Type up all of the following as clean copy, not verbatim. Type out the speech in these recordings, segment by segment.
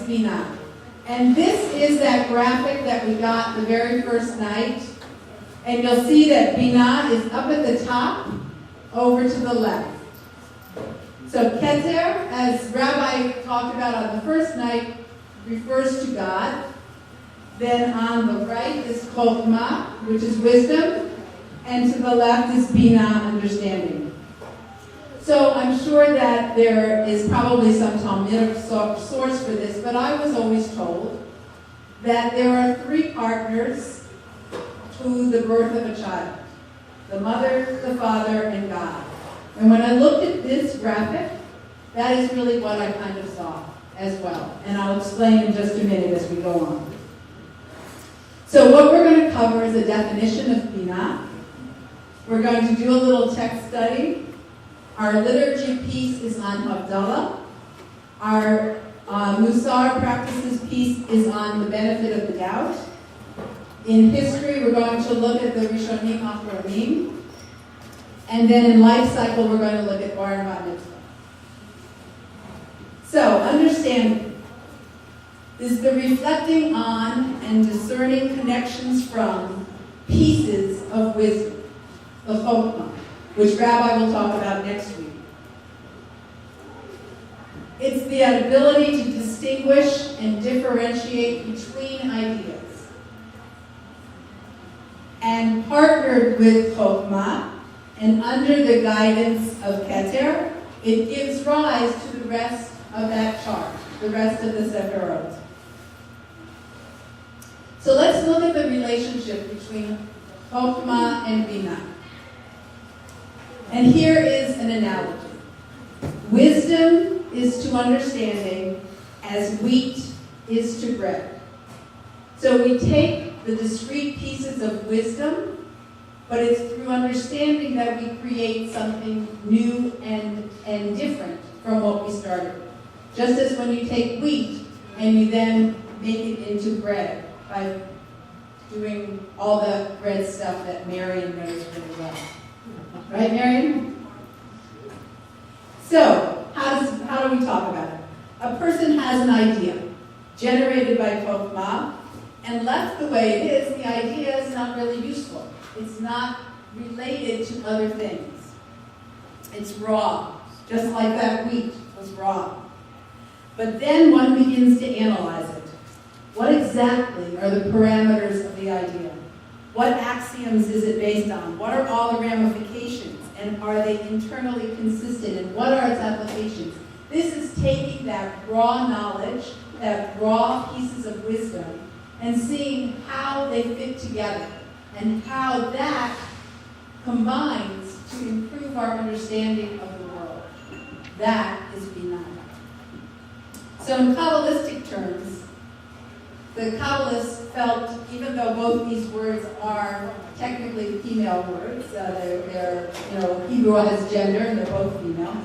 Binah. And this is that graphic that we got the very first night. And you'll see that Binah is up at the top, over to the left. So Keter, as Rabbi talked about on the first night, refers to God. Then on the right is Chokhmah, which is wisdom. And to the left is Binah, understanding. So I'm sure that there is probably some Talmudic source for this, but I was always told that there are three partners to the birth of a child: the mother, the father, and God. And when I looked at this graphic, that is really what I kind of saw as well. And I'll explain in just a minute as we go on. So what we're going to cover is a definition of Binah. We're going to do a little text study. Our liturgy piece is on Havdalah. Our Musar practices piece is on the benefit of the doubt. In history, we're going to look at the Rishonim Achronim. And then in life cycle, we're going to look at Bar and Bat Mitzvah. So, understanding is the reflecting on and discerning connections from pieces of wisdom, the Chokhmah, which Rabbi will talk about next week. It's the ability to distinguish and differentiate between ideas. And partnered with Chokhmah, and under the guidance of Keter, it gives rise to the rest of that chart, the rest of the Sephirot. So let's look at the relationship between Chokhmah and Binah. And here is an analogy. Wisdom is to understanding as wheat is to bread. So we take the discrete pieces of wisdom, but it's through understanding that we create something new and different from what we started with. Just as when you take wheat and you then make it into bread by doing all the bread stuff that Marion knows really well. Right, Marion? So, how do we talk about it? A person has an idea generated by Chokhmah, and left the way it is, the idea is not really useful. It's not related to other things. It's raw, just like that wheat was raw. But then one begins to analyze it. What exactly are the parameters of the idea? What axioms is it based on? What are all the ramifications? And are they internally consistent? And what are its applications? This is taking that raw knowledge, that raw pieces of wisdom, and seeing how they fit together and how that combines to improve our understanding of the world. That is Binah. So in Kabbalistic terms, the Kabbalists felt, even though both these words are technically female words, they're Hebrew has gender and they're both female,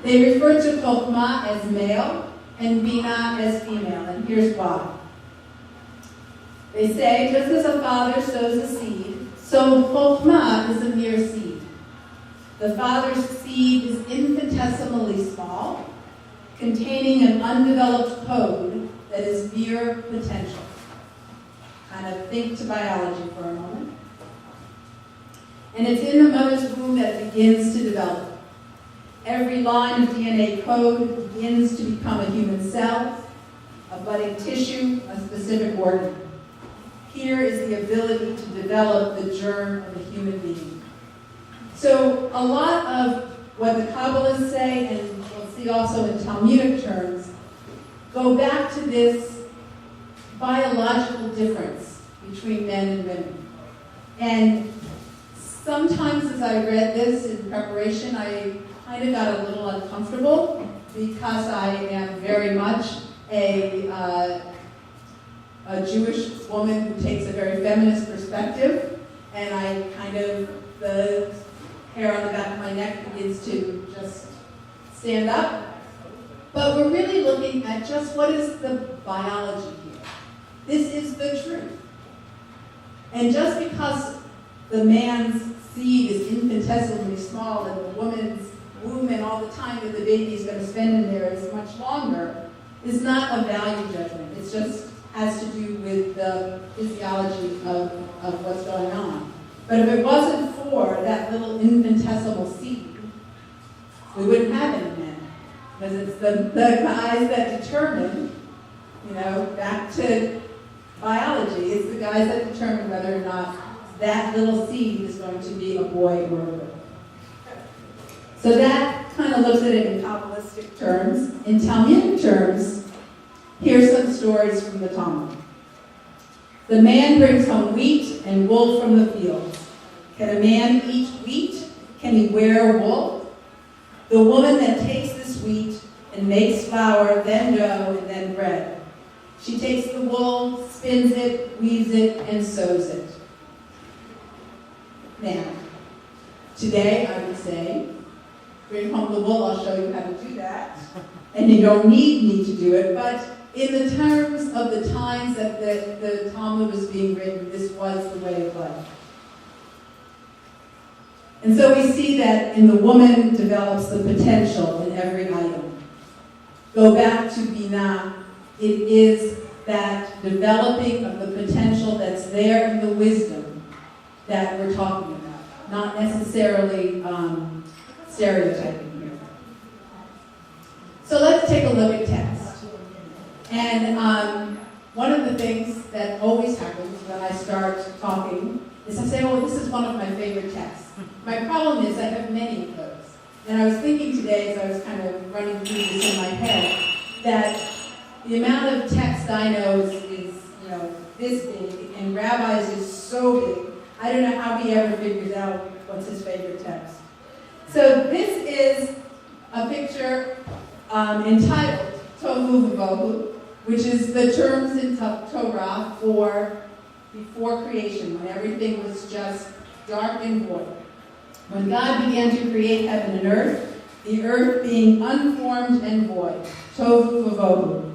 they refer to Chokhmah as male and Binah as female, and here's why. They say, just as a father sows a seed, so Chokhmah is a mere seed. The father's seed is infinitesimally small, containing an undeveloped code that is mere potential. Kind of think to biology for a moment. And it's in the mother's womb that it begins to develop. Every line of DNA code begins to become a human cell, a budding tissue, a specific organ. Here is the ability to develop the germ of a human being. So a lot of what the Kabbalists say, and we'll see also in Talmudic terms, go back to this biological difference between men and women. And sometimes as I read this in preparation, I kind of got a little uncomfortable because I am very much a Jewish woman who takes a very feminist perspective, and I kind of, the hair on the back of my neck begins to just stand up. But we're really looking at just what is the biology here. This is the truth. And just because the man's seed is infinitesimally small and the woman's womb and all the time that the baby is going to spend in there is much longer, is not a value judgment. It just has to do with the physiology of what's going on. But if it wasn't for that little infinitesimal seed, we wouldn't have any men. Because it's the guys that determine, back to biology, it's the guys that determine whether or not that little seed is going to be a boy or a girl. So that kind of looks at it in Kabbalistic terms. In Talmudic terms, here's some stories from the Talmud. The man brings home wheat and wool from the fields. Can a man eat wheat? Can he wear wool? The woman that takes this wheat and makes flour, then dough, and then bread. She takes the wool, spins it, weaves it, and sews it. Now, today I would say, bring home the wool, I'll show you how to do that. And you don't need me to do it, but in the terms of the times that the Talmud was being written, this was the way of life. And so we see that in the woman develops the potential in every item. Go back to Binah, it is that developing of the potential that's there in the wisdom that we're talking about, not necessarily stereotyping here. So let's take a look at text. And one of the things that always happens when I start talking is I say, oh, this is one of my favorite texts. My problem is I have many of those. And I was thinking today, as I was kind of running through this in my head, that the amount of text I know is this big, and Rabbi's is so big, I don't know how he ever figures out what's his favorite text. So this is a picture entitled Tohu V'Vohu, which is the terms in Torah for before creation, when everything was just dark and void. When God began to create heaven and earth, the earth being unformed and void, Tohu V'Vohu.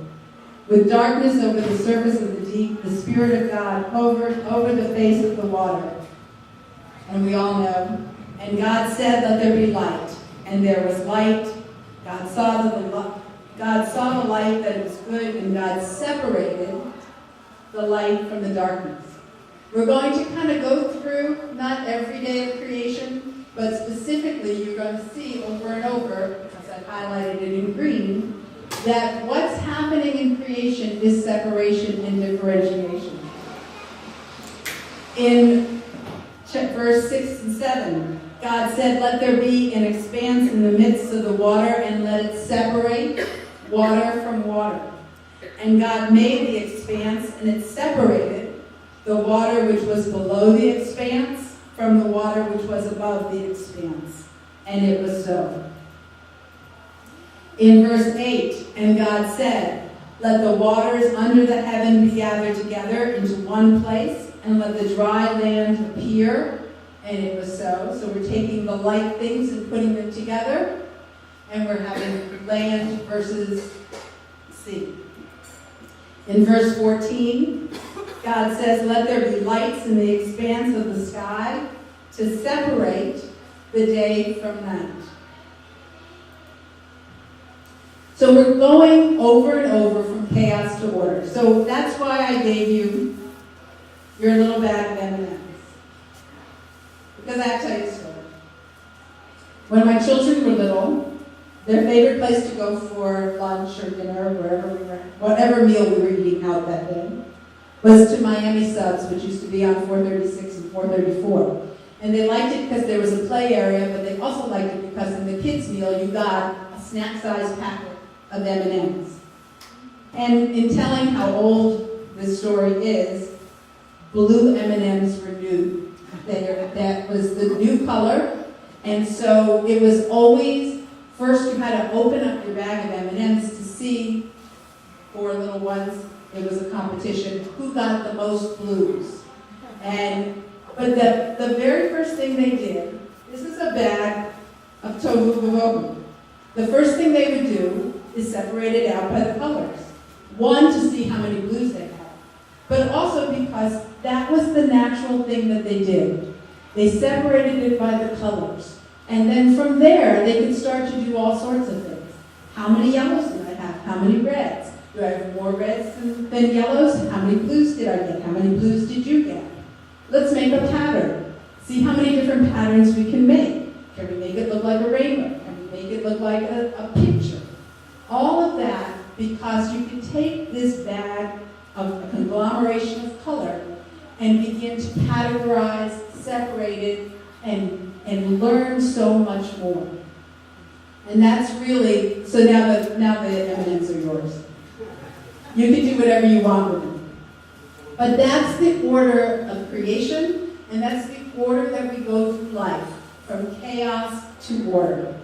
With darkness over the surface of the deep, the Spirit of God hovered over the face of the water. And we all know. And God said, let there be light. And there was light. God saw the light, that it was good, and God separated the light from the darkness. We're going to kind of go through, not every day of creation, but specifically you're going to see over and over, as I highlighted it in green, that what's happening in creation is separation and differentiation. In verse 6 and 7, God said, let there be an expanse in the midst of the water, and let it separate water from water. And God made the expanse, and it separated the water which was below the expanse from the water which was above the expanse. And it was so. In verse 8, and God said, let the waters under the heaven be gathered together into one place, and let the dry land appear. And it was so. So we're taking the light things and putting them together, and we're having land versus sea. In verse 14, God says, let there be lights in the expanse of the sky to separate the day from night. So we're going over and over from chaos to order. So that's why I gave you your little bag of M&Ms. Because I have to tell you a story. When my children were little, their favorite place to go for lunch or dinner, whatever meal we were eating out that day, was to Miami Subs, which used to be on 436 and 434. And they liked it because there was a play area, but they also liked it because in the kids' meal you got a snack-sized packet of M&Ms. And in telling how old this story is, blue M&Ms were new. That was the new color, and so it was always, first you had to open up your bag of M&Ms to see, for little ones, it was a competition, who got the most blues. But the very first thing they did, this is a bag of Tohu V'Vohu. The first thing they would do is separate it out by the colors. One, to see how many blues they had, but also because that was the natural thing that they did. They separated it by the colors. And then from there, they could start to do all sorts of things. How many yellows did I have? How many reds? Do I have more reds than yellows? How many blues did I get? How many blues did you get? Let's make a pattern. See how many different patterns we can make. Can we make it look like a rainbow? Can we make it look like a picture? All of that because you can take this bag of a conglomeration of color and begin to categorize, separate it, and learn so much more. And that's really, so now the M&Ms are yours. You can do whatever you want with them. But that's the order of creation, and that's the order that we go through life, from chaos to order.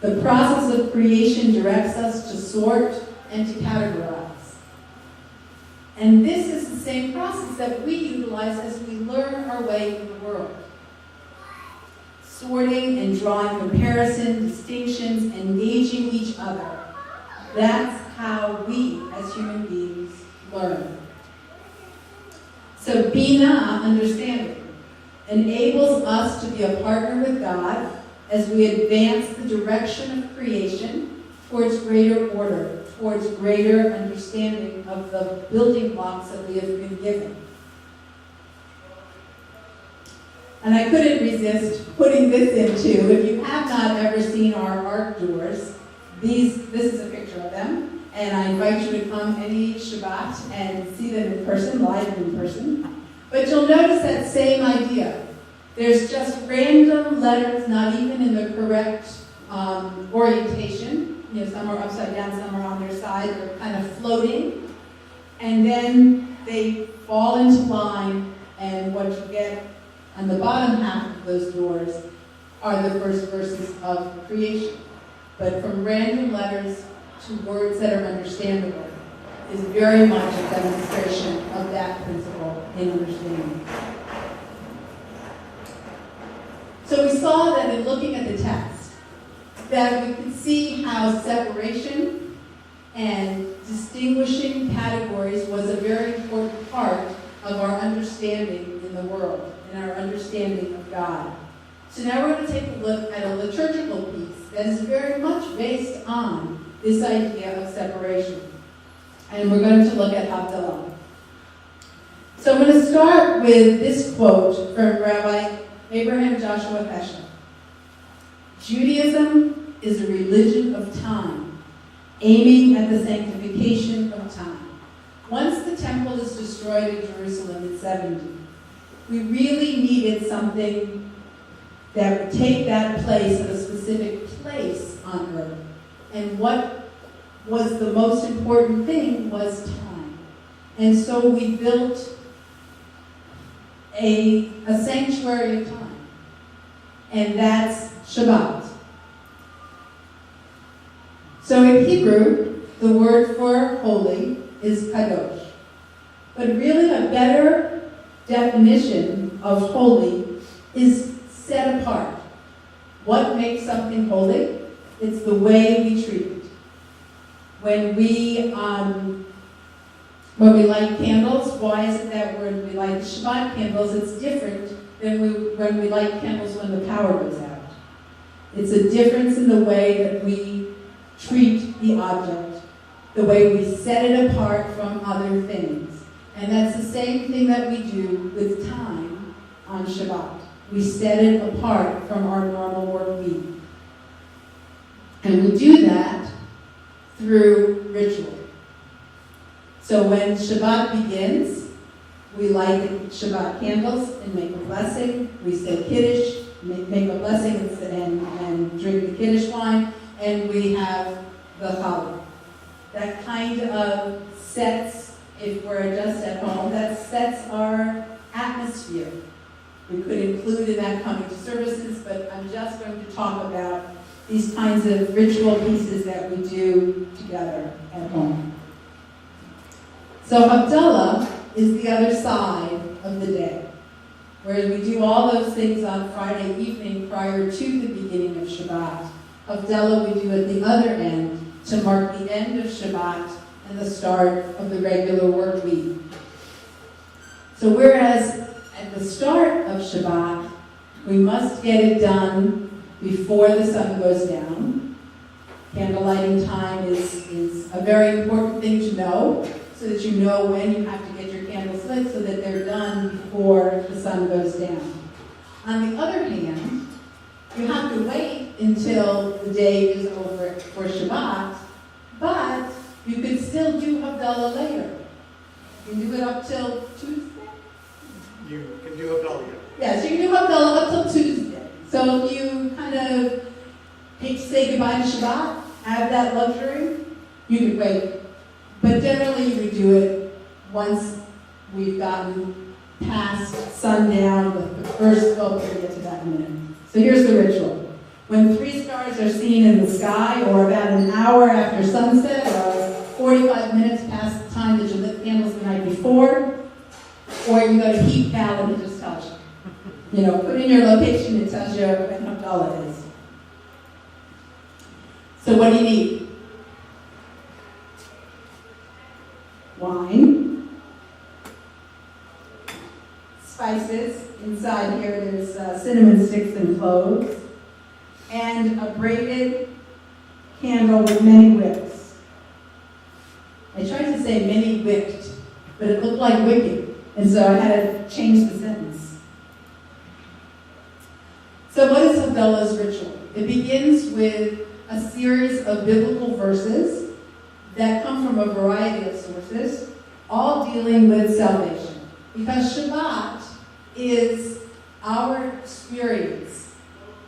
The process of creation directs us to sort and to categorize. And this is the same process that we utilize as we learn our way in the world. Sorting and drawing comparison, distinctions, engaging each other. That's how we, as human beings, learn. So Binah, understanding, enables us to be a partner with God as we advance the direction of creation towards greater order, towards greater understanding of the building blocks that we have been given. And I couldn't resist putting this in too. If you have not ever seen our art doors, this is a picture of them, and I invite you to come any Shabbat and see them in person, live in person. But you'll notice that same idea. There's just random letters, not even in the correct orientation. You know, some are upside down, some are on their side, they're kind of floating. And then they fall into line, and what you get on the bottom half of those doors are the first verses of creation. But from random letters to words that are understandable is very much a demonstration of that principle in understanding. So we saw that in looking at the text, that we could see how separation and distinguishing categories was a very important part of our understanding in the world, and our understanding of God. So now we're going to take a look at a liturgical piece that is very much based on this idea of separation. And we're going to look at Havdalah. So I'm going to start with this quote from Rabbi Abraham Joshua Heschel. Judaism is a religion of time, aiming at the sanctification of time. Once the temple is destroyed in Jerusalem in 70, we really needed something that would take that place at a specific place on earth. And what was the most important thing was time. And so we built a sanctuary of time. And that's Shabbat. So in Hebrew, the word for holy is kadosh. But really a better definition of holy is set apart. What makes something holy? It's the way we treat it. When we light candles, why is it that when we light Shabbat candles, it's different than when we light candles when the power goes out? It's a difference in the way that we treat the object, the way we set it apart from other things. And that's the same thing that we do with time on Shabbat. We set it apart from our normal work week. And we do that through ritual. So when Shabbat begins, we light the Shabbat candles and make a blessing. We say Kiddush, make a blessing and drink the Kiddush wine, and we have the challah. That kind of sets, if we're just at home, that sets our atmosphere. We could include in that coming to services, but I'm just going to talk about these kinds of ritual pieces that we do together at home. So Havdalah is the other side of the day, whereas we do all those things on Friday evening prior to the beginning of Shabbat. Havdalah we do at the other end to mark the end of Shabbat and the start of the regular work week. So whereas at the start of Shabbat, we must get it done before the sun goes down. Candle lighting time is a very important thing to know, so that you know when you have to get your candles lit so that they're done before the sun goes down. On the other hand, you have to wait until the day is over for Shabbat, but you could still do Havdalah later. You can do it up till Tuesday? You can do Havdalah. Yeah, so you can do Havdalah up till Tuesday. So if you kind of hate to say goodbye to Shabbat, have that luxury, you could wait. But generally you would do it once we've gotten past sundown, the first, well, we're going to get to that in a minute. So here's the ritual. When 3 stars are seen in the sky, or about an hour after sunset, or 45 minutes past the time that you lit candles the night before, or you go to Heat Cal and it just tells you. You know, put in your location, it tells you when Havdalah is. So what do you need? Wine, spices. Inside here there's cinnamon sticks and cloves, and a braided candle with many wicks. I tried to say many wicked, but it looked like wicked, and so I had to change the sentence. So what is Havdalah's ritual? It begins with a series of biblical verses that come from a variety of sources, all dealing with salvation. Because Shabbat is our experience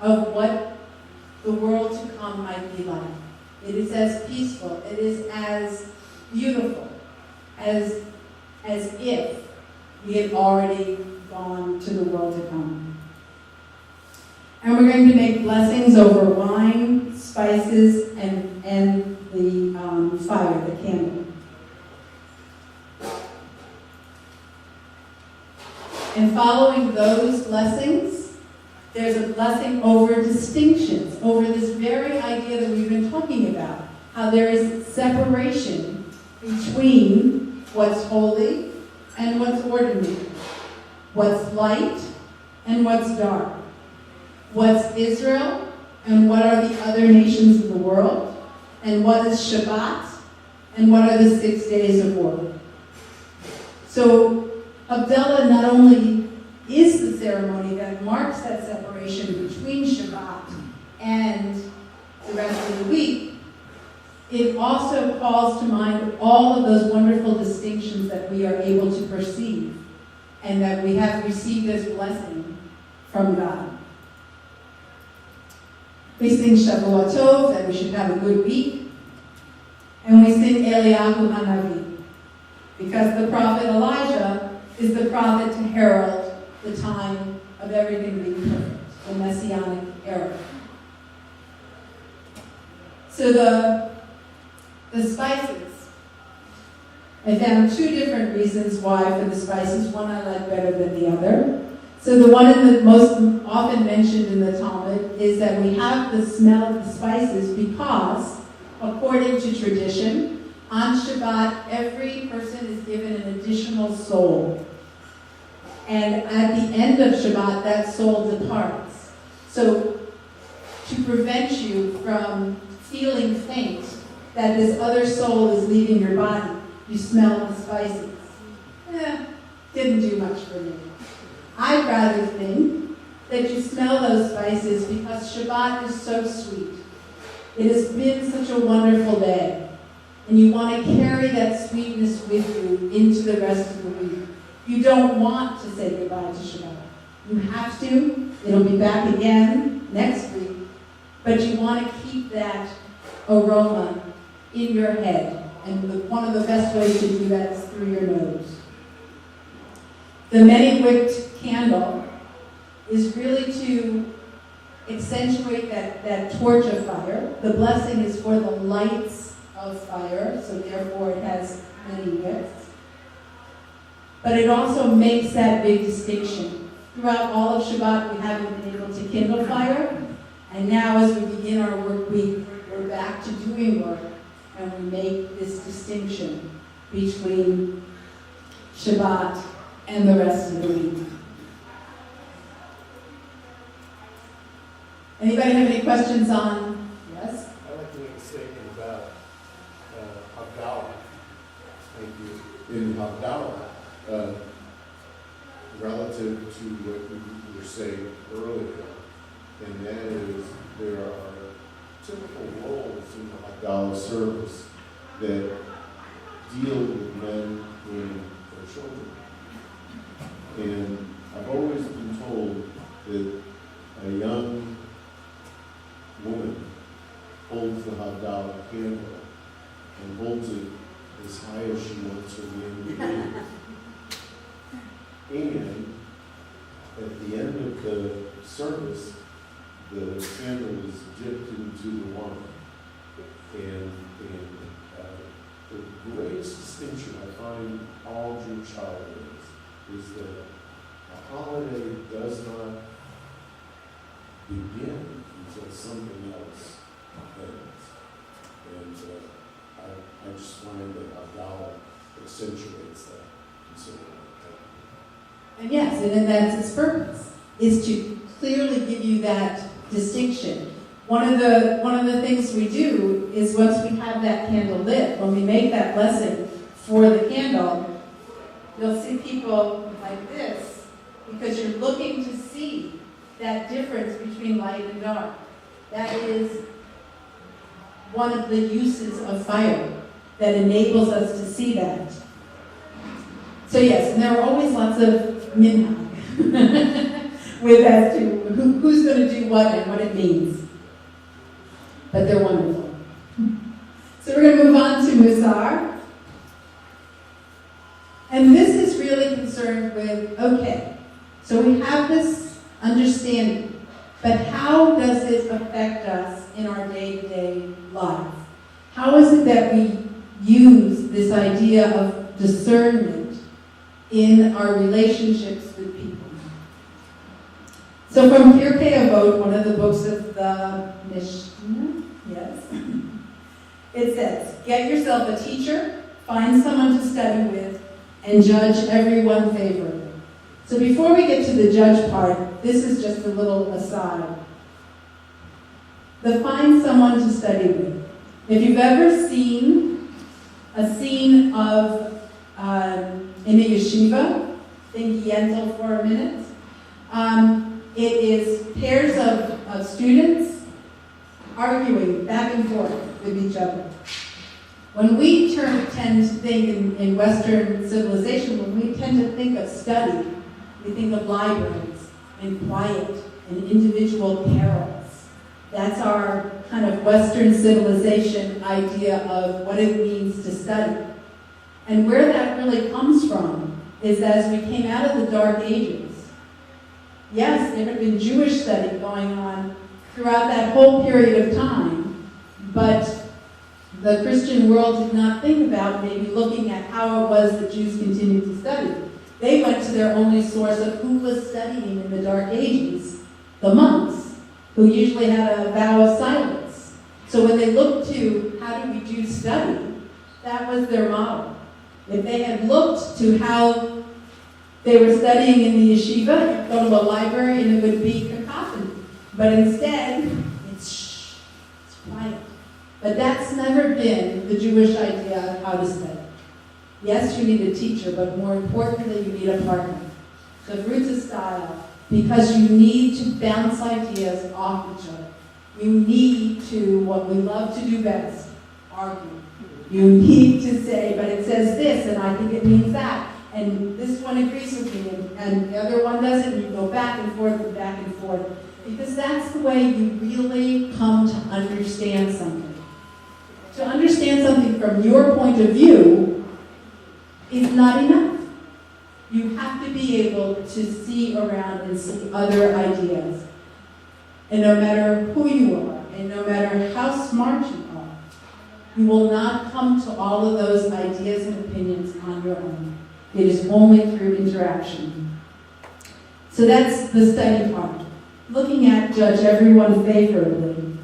of what the world to come might be like. It is as peaceful, it is as beautiful, as if we had already gone to the world to come. And we're going to make blessings over wine, spices, and the fire, the candle. And following those blessings, there's a blessing over distinctions, over this very idea that we've been talking about, how there is separation between what's holy and what's ordinary, what's light and what's dark, what's Israel and what are the other nations of the world, and what is Shabbat and what are the 6 days of work. So Havdalah not only is the ceremony that marks that separation between Shabbat and the rest of the week, it also calls to mind all of those wonderful distinctions that we are able to perceive and that we have received as blessing from God. We sing Shavuot Tov, that we should have a good week, and we sing Eliyahu Hanavi, because the prophet Elijah is the prophet to herald the time of everything being perfect, the Messianic era. So the spices, I found 2 different reasons why for the spices. One I like better than the other. So the one most often mentioned in the Talmud is that we have the smell of the spices because, according to tradition, on Shabbat, every person is given an additional soul. And at the end of Shabbat, that soul departs. So to prevent you from feeling faint that this other soul is leaving your body, you smell the spices. Didn't do much for me. I'd rather think that you smell those spices because Shabbat is so sweet. It has been such a wonderful day. And you want to carry that sweetness with you into the rest of the week. You don't want to say goodbye to Shabbat. You have to. It'll be back again next week. But you want to keep that aroma in your head. And one of the best ways to do that is through your nose. The many-wicked candle is really to accentuate that torch of fire. The blessing is for the lights of fire, so therefore it has many wicks. But it also makes that big distinction. Throughout all of Shabbat, we haven't been able to kindle fire, and now as we begin our work week, we're back to doing work, and we make this distinction between Shabbat and the rest of the week. Anybody have any questions on? Yes? I like the way you say in Havdalah, relative to what we were saying earlier, and that is there are typical roles in the Havdalah service that deal with men, women, or children. And I've always been told that a young woman holds the Havdalah candle and holds it as high as she wants her man to be. And at the end of the service, the candle is dipped into the wine. And the greatest distinction I find all Jewish holidays is that a holiday does not begin until something else ends. And I just find that Havdalah accentuates that considerably. And yes, and then that's its purpose, is to clearly give you that distinction. One of the things we do is once we have that candle lit, when we make that blessing for the candle, you'll see people like this because you're looking to see that difference between light and dark. That is one of the uses of fire that enables us to see that. So yes, and there are always lots of minhag with as to who's going to do what and what it means. But they're wonderful. So we're going to move on to Musar. And this is really concerned with, okay, so we have this understanding, but how does it affect us in our day-to-day life? How is it that we use this idea of discernment in our relationships with people? So from Pirkei Avot, one of the books of the Mishnah, yes, it says, get yourself a teacher, find someone to study with, and judge everyone favorably. So before we get to the judge part, this is just a little aside. The find someone to study with. If you've ever seen a scene of in a yeshiva, think Yentl for a minute, it is pairs of students arguing back and forth with each other. When we tend to think in Western civilization, when we tend to think of study, we think of libraries and quiet and individual carols. That's our kind of Western civilization idea of what it means to study. And where that really comes from is as we came out of the Dark Ages. Yes, there had been Jewish study going on throughout that whole period of time, but the Christian world did not think about maybe looking at how it was that Jews continued to study. They went to their only source of who was studying in the Dark Ages, the monks, who usually had a vow of silence. So when they looked to how do we do study, that was their model. If they had looked to how they were studying in the yeshiva, go to a library and it would be cacophony. But instead, it's quiet. But that's never been the Jewish idea of how to study. Yes, you need a teacher, but more importantly, you need a partner. So Ruta style, because you need to bounce ideas off each other. You need to, what we love to do best, argue. You need to say, but it says this, and I think it means that. And this one agrees with me, and the other one doesn't, and you go back and forth and back and forth. Because that's the way you really come to understand something. To understand something from your point of view is not enough. You have to be able to see around and see other ideas. And no matter who you are, and no matter how smart you are, you will not come to all of those ideas and opinions on your own. It is only through interaction. So that's the study part. Looking at judge everyone favorably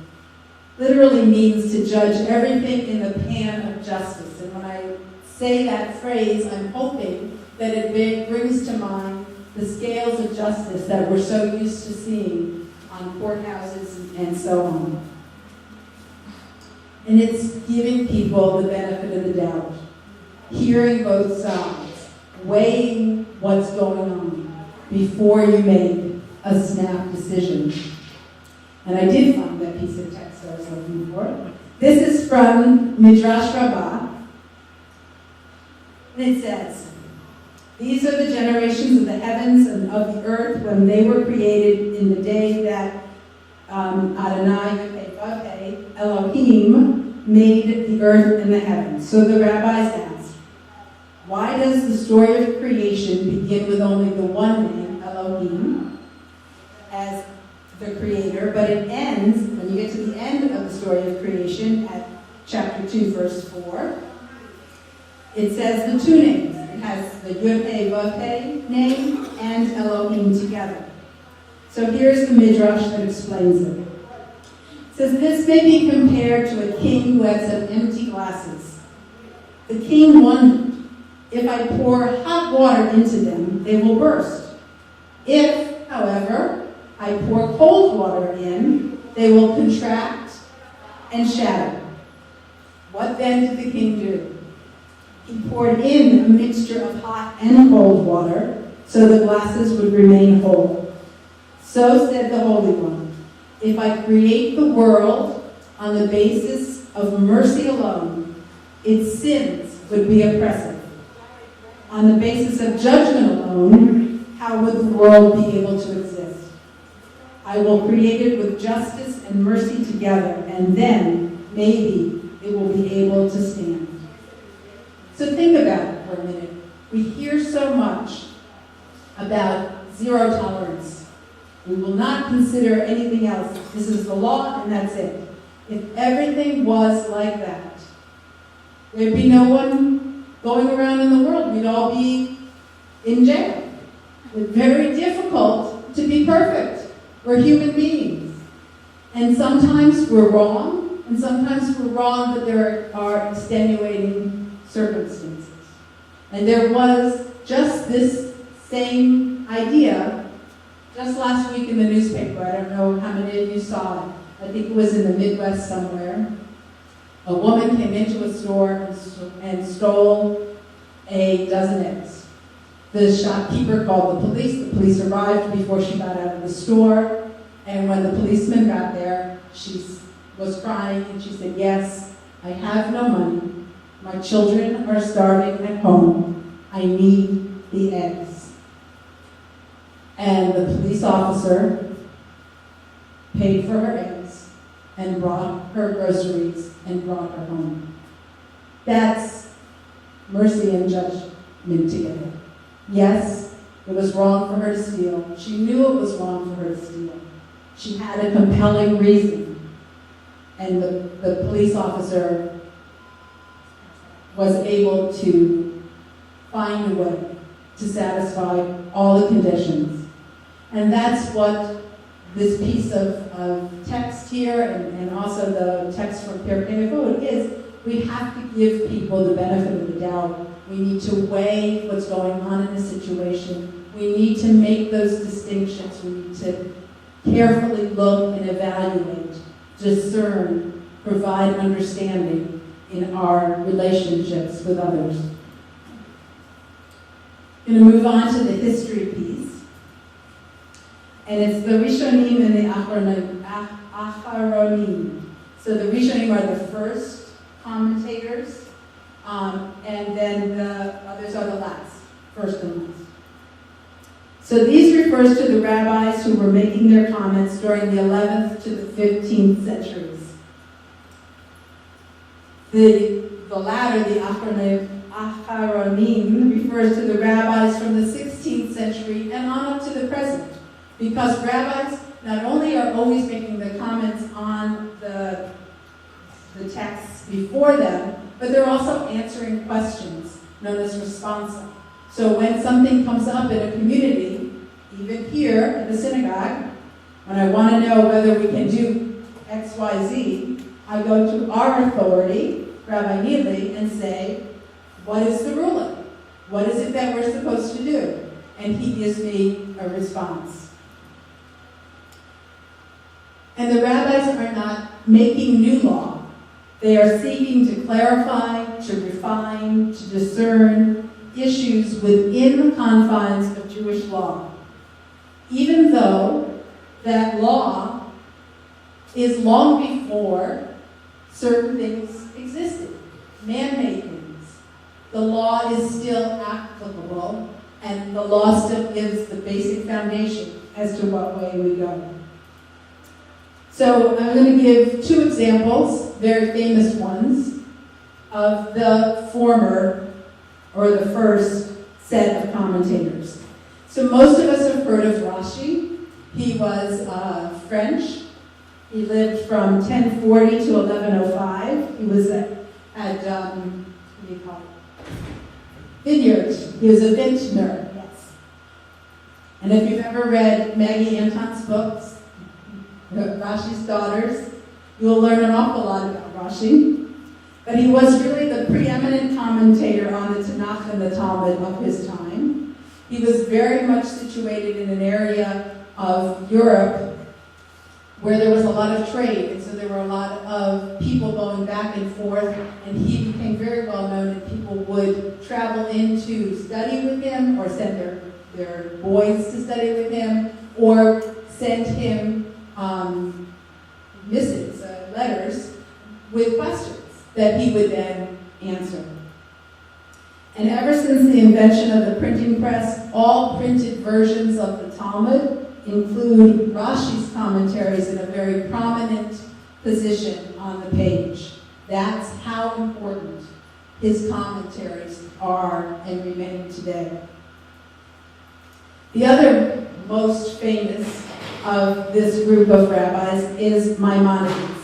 literally means to judge everything in the pan of justice. And when I say that phrase, I'm hoping that it brings to mind the scales of justice that we're so used to seeing on courthouses and so on. And it's giving people the benefit of the doubt. hearing both sides, weighing what's going on before you make a snap decision. And I did find that piece of text I was looking for. This is from Midrash Rabbah. And it says, "These are the generations of the heavens and of the earth when they were created in the day that Adonai Elohim made the earth and the heavens." So the rabbis asked, why does the story of creation begin with only the one name, Elohim, as the creator, but it ends, when you get to the end of the story of creation, at chapter 2, verse 4, it says the two names. It has the Yud-Heh, Vav-Heh name and Elohim together. So here's the Midrash that explains it. It says, this may be compared to a king who had some empty glasses. The king wondered, if I pour hot water into them, they will burst. If, however, I pour cold water in, they will contract and shatter. What then did the king do? He poured in a mixture of hot and cold water so the glasses would remain whole. So said the Holy One, if I create the world on the basis of mercy alone, its sins would be oppressive. On the basis of judgment alone, how would the world be able to exist? I will create it with justice and mercy together, and then maybe it will be able to stand. So think about it for a minute. We hear so much about zero tolerance. We will not consider anything else. This is the law, and that's it. If everything was like that, there'd be no one going around in the world. We'd all be in jail. It's very difficult to be perfect. We're human beings. And sometimes we're wrong, and sometimes we're wrong, but there are extenuating circumstances. And there was just this same idea just last week in the newspaper. I don't know how many of you saw it. I think it was in the Midwest somewhere. A woman came into a store and stole a dozen eggs. The shopkeeper called the police. The police arrived before she got out of the store. And when the policeman got there, she was crying and she said, yes, I have no money. My children are starving at home. I need the eggs. And the police officer paid for her eggs and brought her groceries and brought her home. That's mercy and judgment together. Yes, it was wrong for her to steal. She knew it was wrong for her to steal. She had a compelling reason. And the police officer was able to find a way to satisfy all the conditions. And that's what this piece of text here and also the text from Pirkei Avot is. We have to give people the benefit of the doubt. We need to weigh what's going on in a situation. We need to make those distinctions. We need to carefully look and evaluate, discern, provide understanding in our relationships with others. I'm going to move on to the history piece. And it's the Rishonim and the Acharonim. So the Rishonim are the first commentators, and then the others are the last, first and last. So these refers to the rabbis who were making their comments during the 11th to the 15th centuries. The latter, the Acharonim, refers to the rabbis from the 16th century and on up to the present. Because rabbis not only are always making the comments on the texts before them, but they're also answering questions known as responsa. So when something comes up in a community, even here in the synagogue, when I want to know whether we can do X, Y, Z, I go to our authority, Rabbi Neely, and say, what is the ruling? What is it that we're supposed to do? And he gives me a response. And the rabbis are not making new law. They are seeking to clarify, to refine, to discern issues within the confines of Jewish law, even though that law is long before certain things existed, man-made things. The law is still applicable, and the law still gives the basic foundation as to what way we go. So I'm going to give two examples, very famous ones, of the former, or the first set of commentators. So most of us have heard of Rashi. He was French. He lived from 1040 to 1105. He was at what do you call it? Vineyard. He was a vintner, yes. And if you've ever read Maggie Anton's books, Rashi's Daughters, you'll learn an awful lot about Rashi. But he was really the preeminent commentator on the Tanakh and the Talmud of his time. He was very much situated in an area of Europe where there was a lot of trade, and so there were a lot of people going back and forth, and he became very well known, and people would travel in to study with him, or send their boys to study with him, or send him missives, letters, with questions that he would then answer. And ever since the invention of the printing press, all printed versions of the Talmud include Rashi's commentaries in a very prominent position on the page. That's how important his commentaries are and remain today. The other most famous of this group of rabbis is Maimonides.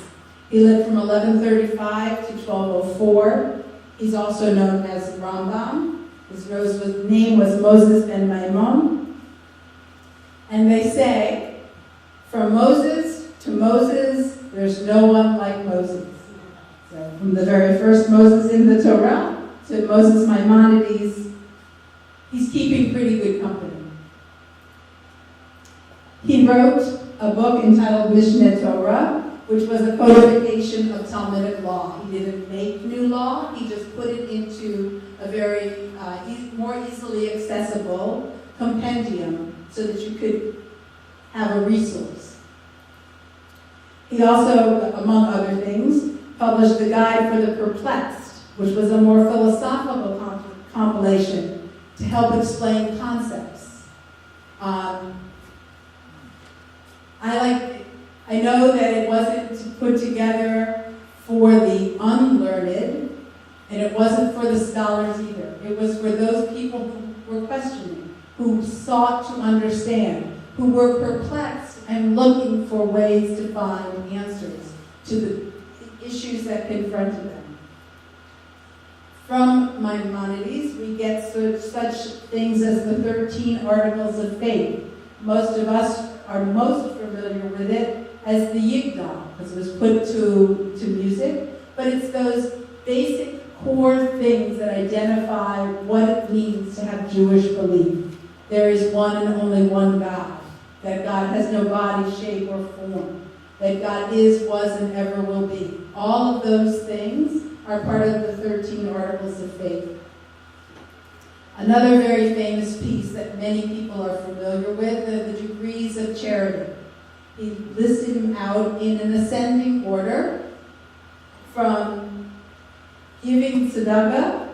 He lived from 1135 to 1204. He's also known as Rambam. His name was Moses ben Maimon. And they say, from Moses to Moses, there's no one like Moses. So from the very first Moses in the Torah to Moses Maimonides, he's keeping pretty good company. He wrote a book entitled Mishneh Torah, which was a codification of Talmudic law. He didn't make new law, he just put it into a very more easily accessible compendium so that you could have a resource. He also, among other things, published the Guide for the Perplexed, which was a more philosophical compilation to help explain concepts. I know that it wasn't put together for the unlearned, and it wasn't for the scholars either. It was for those people who were questioning, who sought to understand, who were perplexed and looking for ways to find answers to the issues that confronted them. From Maimonides, we get such things as the 13 Articles of Faith. Most of us are most familiar with it as the Yigdal, because it was put to music, but it's those basic core things that identify what it means to have Jewish belief. There is one and only one God, that God has no body, shape, or form, that God is, was, and ever will be. All of those things are part of the 13 Articles of Faith. Another very famous piece that many people are familiar with are the degrees of charity. He listed them out in an ascending order, from giving tzedakah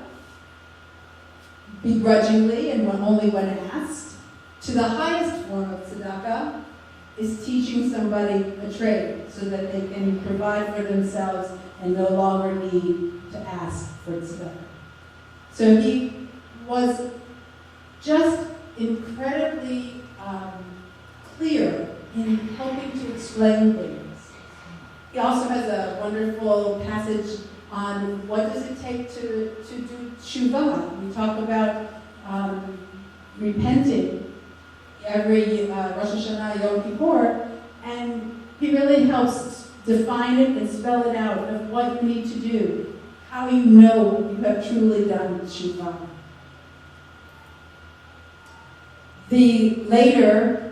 begrudgingly and only when asked, to the highest form of tzedakah is teaching somebody a trade so that they can provide for themselves and no longer need to ask for tzedakah. So he was just incredibly clear in helping to explain things. He also has a wonderful passage on what does it take to do teshuvah. We talk about repenting every Rosh Hashanah, Yom Kippur, and he really helps define it and spell it out of what you need to do, how you know you have truly done teshuvah. The later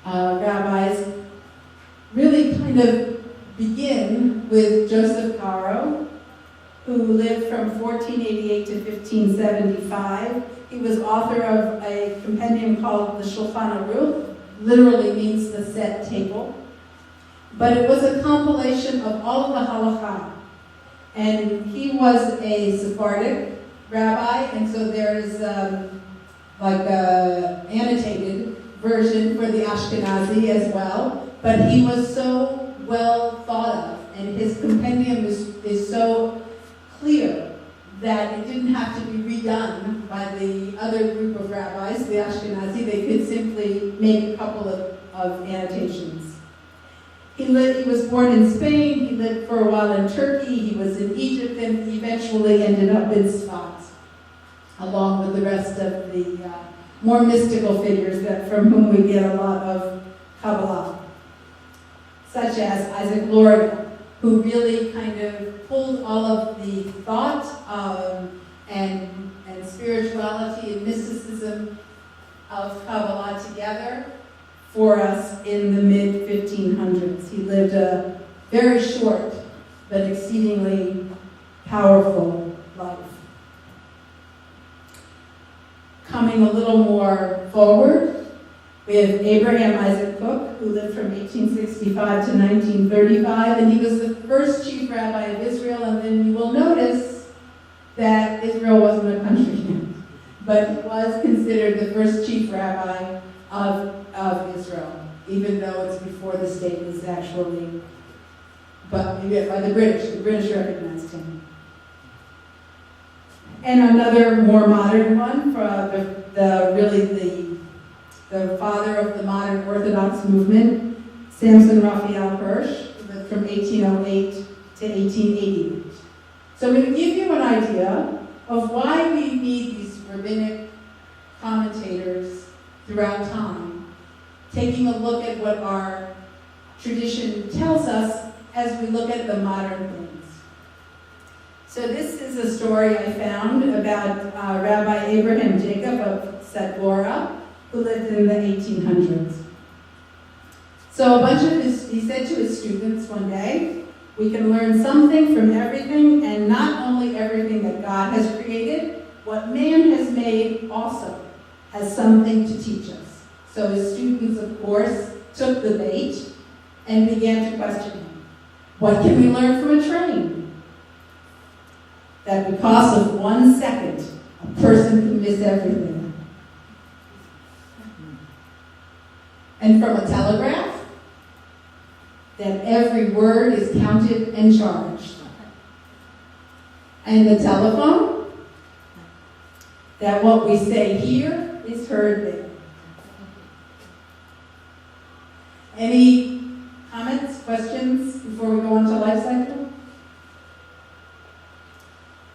rabbis really kind of begin with Joseph Karo, who lived from 1488 to 1575. He was author of a compendium called the Shulchan Aruch, literally means the set table. But it was a compilation of all of the halakha. And he was a Sephardic rabbi, and so there is like a annotated version for the Ashkenazi as well. But he was so well thought of, and his compendium is so clear that it didn't have to be redone by the other group of rabbis, the Ashkenazi. They could simply make a couple of annotations. He was born in Spain, he lived for a while in Turkey, he was in Egypt, and eventually ended up in Sfat, along with the rest of the more mystical figures from whom we get a lot of Kabbalah, such as Isaac Luria, who really kind of pulled all of the thought and spirituality and mysticism of Kabbalah together for us in the mid-1500s. He lived a very short but exceedingly powerful life. Coming a little more forward, we have Abraham Isaac Cook, who lived from 1865 to 1935, and he was the first chief rabbi of Israel. And then you will notice that Israel wasn't a country yet, but he was considered the first chief rabbi of Israel, even though it's before the state was actually, but by the British. The British recognized him. And another more modern one, for the father of the modern Orthodox movement, Samson Raphael Hirsch, who lived from 1808 to 1888. So I'm going to give you an idea of why we need these rabbinic commentators throughout time, taking a look at what our tradition tells us as we look at the modern things. So this is a story I found about Rabbi Abraham Jacob of Sadbora, who lived in the 1800s. So he said to his students one day, we can learn something from everything, and not only everything that God has created, what man has made also has something to teach us. So his students, of course, took the bait and began to question him. What can we learn from a train? That because of 1 second, a person can miss everything. And from a telegraph, that every word is counted and charged. And the telephone, that what we say here is heard there. Any comments, questions before we go on to life cycle?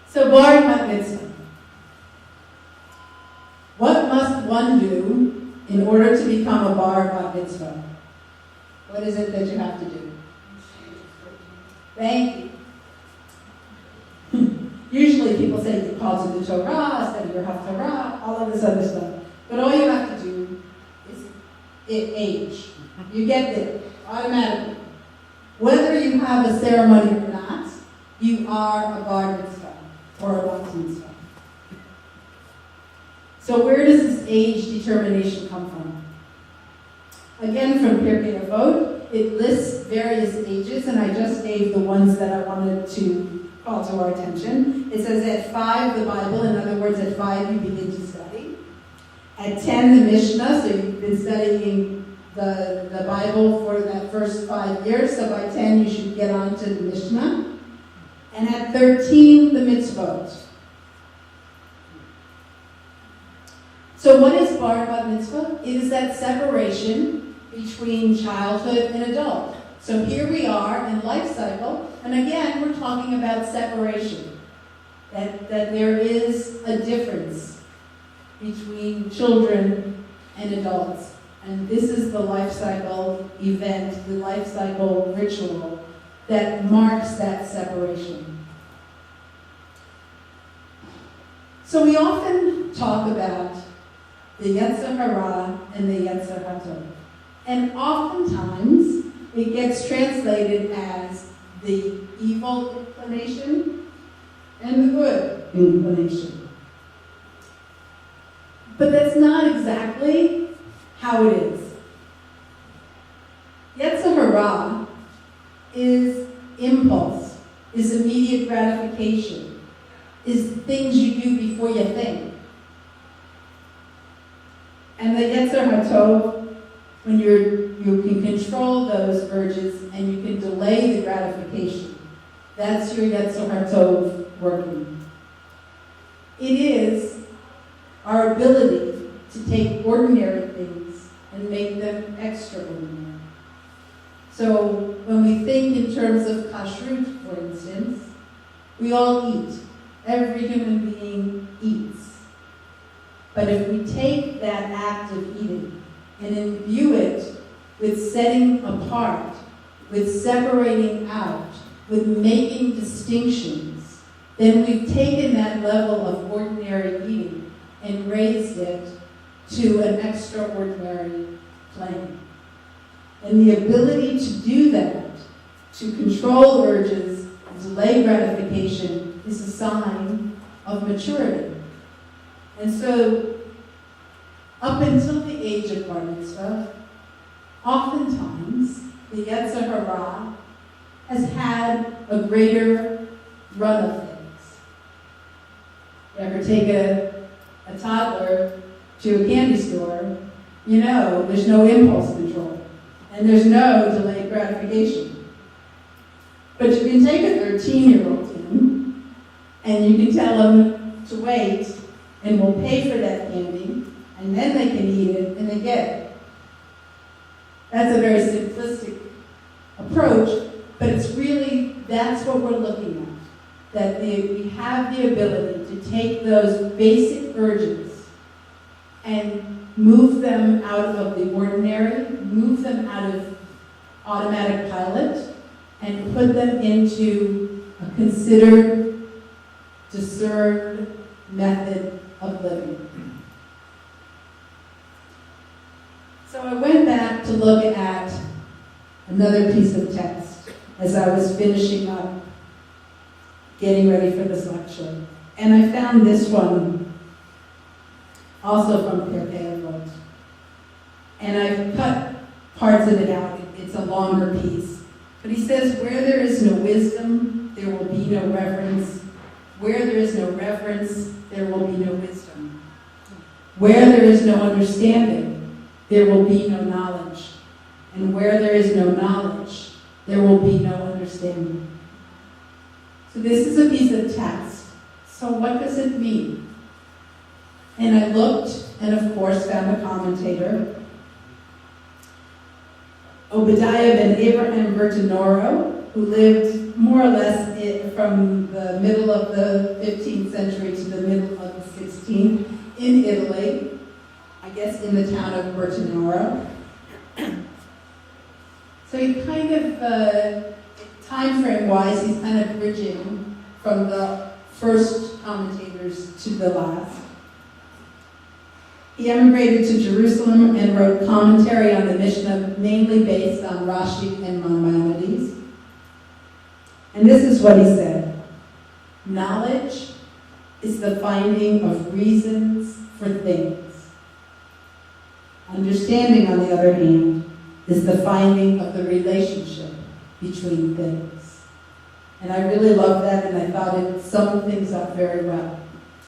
So, bar bat mitzvah. What must one do in order to become a bar bat mitzvah? What is it that you have to do? Thank you. Usually people say you call to the Torah, study your Haftarah, all of this other stuff. But all you have to do is age. You get there automatically. Whether you have a ceremony or not, you are a bar mitzvah or a bat mitzvah. So where does this age determination come from? Again, from Pirkei Avot, it lists various ages, and I just gave the ones that I wanted to call to our attention. It says at 5, the Bible, in other words, at 5 you begin to study. At 10, the Mishnah, so you've been studying the Bible for that first 5 years, so by 10 you should get on to the Mishnah. And at 13, the mitzvot. So what is bar bat mitzvah? It is that separation between childhood and adult. So here we are in life cycle, and again, we're talking about separation. That there is a difference between children and adults. And this is the life cycle event, the life cycle ritual that marks that separation. So we often talk about the Yetzer Hara and the Yetzer Hatov. And oftentimes it gets translated as the evil inclination and the good inclination. But that's not exactly how it is. Yetzer hara is impulse, is immediate gratification, is things you do before you think. And the Yetzer HaTov, when you can control those urges and you can delay the gratification, that's your Yetzer HaTov working. It is our ability to take ordinary things and make them extraordinary. So when we think in terms of kashrut, for instance, we all eat. Every human being eats. But if we take that act of eating and imbue it with setting apart, with separating out, with making distinctions, then we've taken that level of ordinary eating and raised it to an extraordinary plane. And the ability to do that, to control urges, delay gratification, is a sign of maturity. And so, up until the age of bar mitzvah, oftentimes the Yetzer hara has had a greater run of things. You ever take a toddler to a candy store, you know there's no impulse control, and there's no delayed gratification. But you can take a 13-year-old in, and you can tell them to wait, and we'll pay for that candy, and then they can eat it, and they get it. That's a very simplistic approach, but it's really, that's what we're looking at. That we have the ability to take those basic urges and move them out of the ordinary, move them out of automatic pilot, and put them into a considered, discerned method of living. So I went back to look at another piece of text as I was finishing up, getting ready for this lecture. And I found this one also from Pirkei Avot. And I've cut parts of it out. It's a longer piece. But he says, where there is no wisdom, there will be no reverence. Where there is no reverence, there will be no wisdom. Where there is no understanding, there will be no knowledge. And where there is no knowledge, there will be no understanding. So this is a piece of text. So what does it mean? And I looked, and of course found a commentator, Obadiah ben Abraham Bertinoro, who lived more or less from the middle of the 15th century to the middle of the 16th in Italy, I guess in the town of Bertinoro. So he kind of, time frame wise, he's kind of bridging from the first commentators to the last. He emigrated to Jerusalem and wrote commentary on the Mishnah, mainly based on Rashi and Maimonides. And this is what he said: knowledge is the finding of reasons for things. Understanding, on the other hand, is the finding of the relationship between things. And I really love that, and I thought it summed things up very well.